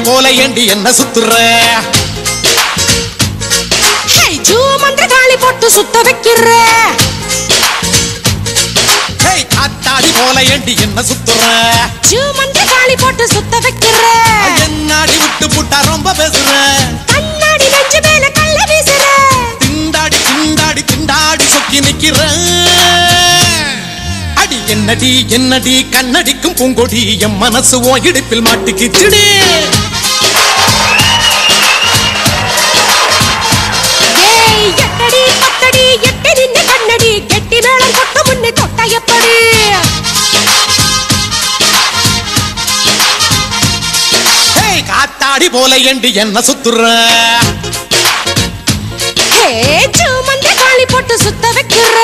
போல ஏண்டி என்ன சுத்துற மந்திர காளி போட்டு சுத்த வைக்கிற காத்தாடி போல ஏண்டி என்ன சுத்துற மந்திர காளி போட்டு சுத்த வைக்கிற என்னாடி விட்டு புட்டா ரொம்ப பேசுற கண்ணாடி நெஞ்சு மேல கள்ள வீசுற திண்டாடி திண்டாடி திண்டாடி சொக்கி நிக்கிற அடி என்னடி என்னடி கண்ணடிக்கும் பூங்கொடி என் மனசு ஓ இடுப்பில் மாட்டுக்கிச்சுடி எட்டடி பத்தடி எட்டி நின்று கண்ணடி கெட்டி மேளம் கொட்டு முன்னே தொட்ட எப்படி காத்தாடி போல ஏண்டி என்ன சுத்துற மந்திர காளி போட்டு சுத்த வைக்கிற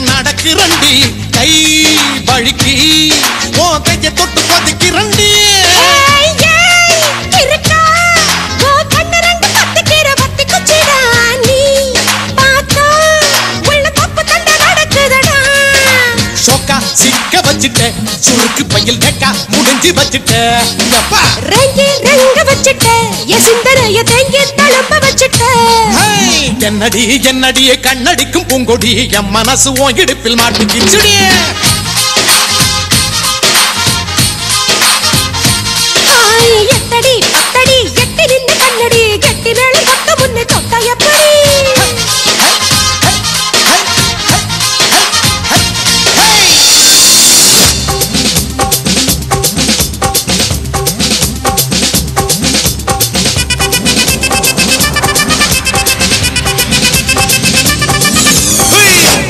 நடக்கிறண்டி கை வழுக்கி ஓ கைய தொட்டு பதுக்கிறண்டி சிக்க வச்சிட்ட சுருக்கு பையில் கேக்கா முடிஞ்சு வச்சிட்ட ரங்க வச்சிட்ட என் சிந்தனைய தேங்கி தளம்ப வச்சிட்ட என்னடி என்னடியே கண்ணடிக்கும் பூங்கொடி என் மனசு ஓ இடுப்பில் மாட்டுக்கிச்சுடி எட்டடி பத்தடி எட்டி நின்று கண்ணடி கெட்டி மேளம் கொட்ட முன்னே தொட்ட எப்படி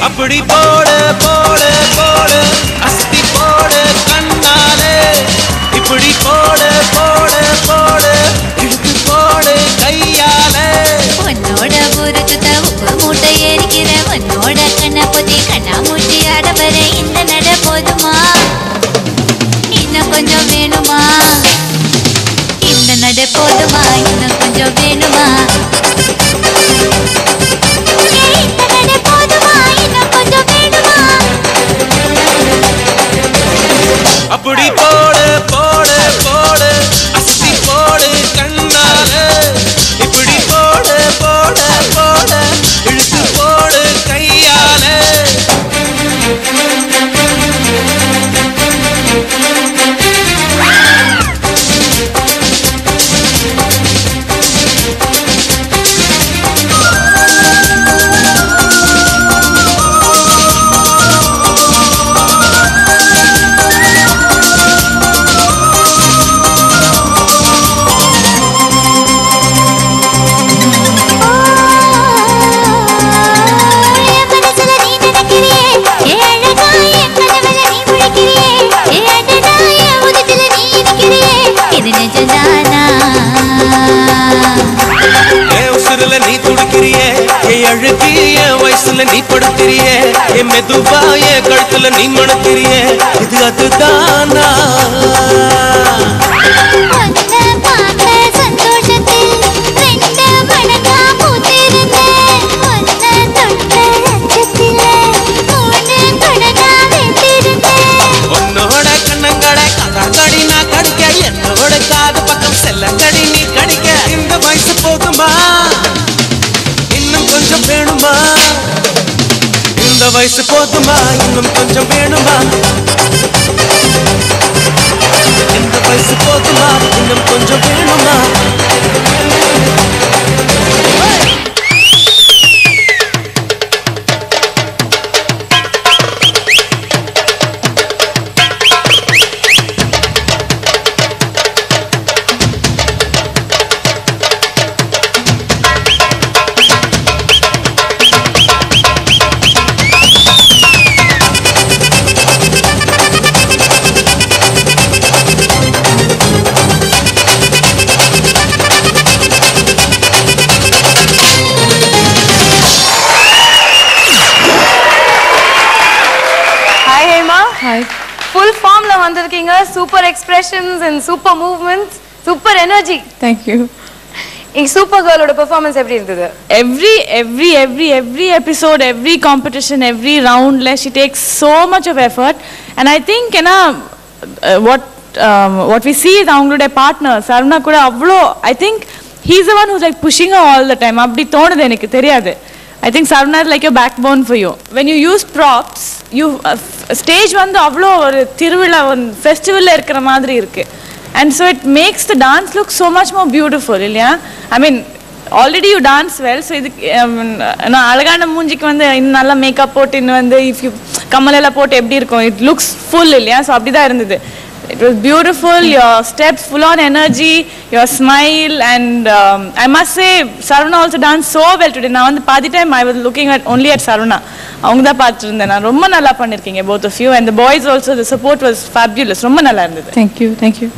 அப்படி போடு போடு போடு அஸ்தி போடு கண்ணாலே இப்படி போடு போடு போடு இழுத்து போடு கையாலே உன்னோட ஊருக்கு உப்பு மூட்டை ஏறிக்கிற உன்னோட கண்ண பொத்தி கண்ணா மூட்டி ஆட வர இந்த நட போதுமா இன்னும் கொஞ்சம் வேணுமா இந்த நட போதுமா இன்னும் கொஞ்சம் வேணுமா அப்படி போடு போடு போடு அஸ்தி போடு கண்ணாலே இப்படி போடு போடு போடு இழுத்து போடு கையாலே நீ துடிக்கிறியே அழுகி என் வயசுல நீ படுக்கிறியே என் மெதுவா என் கழுத்துல நீ மணக்கிறியே இது அதுதானா உன்னோட கண்ணங்களை கடி நான் கடிக்க என்னோட காது பக்கம் செல்லங்கடி நீ கடிக்க இந்த வயசு போதுமா இன்னும் கொஞ்சம் வேணுமா இந்த வயசு போதுமா இன்னும் கொஞ்சம் வேணுமா இந்த வயசு போதுமா இன்னும் கொஞ்சம் வேணுமா expressions and super movements, super energy. Thank you. In Super Girl oda performance எப்படி இருந்தது? Every episode, every competition, every round, she takes so much of effort, and I think what we see is அவங்களுடைய partner Saravana கூட அவ்ளோ, I think he's the one who's like pushing her all the time. அப்படி தோணுது எனக்கு தெரியாது. I think Sarvana is like your backbone for you. When you use props, you stage வந்து அவ்ளோ ஒரு திருவிழா ஃபெஸ்டிவல்ல இருக்கிற மாதிரி இருக்கு. And so it makes the dance look so much more beautiful, இல்லையா? I mean, already you dance well, so இது நான் அழகான மூஞ்சிக்கு வந்து இன்னும் நல்லா மேக்கப் போட்டு இன்னும் வந்து if you கம்மலெல்லாம் போட்டு எப்படி இருக்கும், it looks full, இல்லையா? So அப்படிதான் இருந்தது. It was beautiful, your steps full on energy, your smile, and I must say Sarvana also danced so well today. Now on the party time I was looking at only at Sarvana. அவங்க தான் பார்த்துட்டு இருந்தேன். நான் ரொம்ப நல்லா பண்ணிருக்கீங்க both of you, and the boys also, the support was fabulous. ரொம்ப நல்லா இருந்தது. Thank you.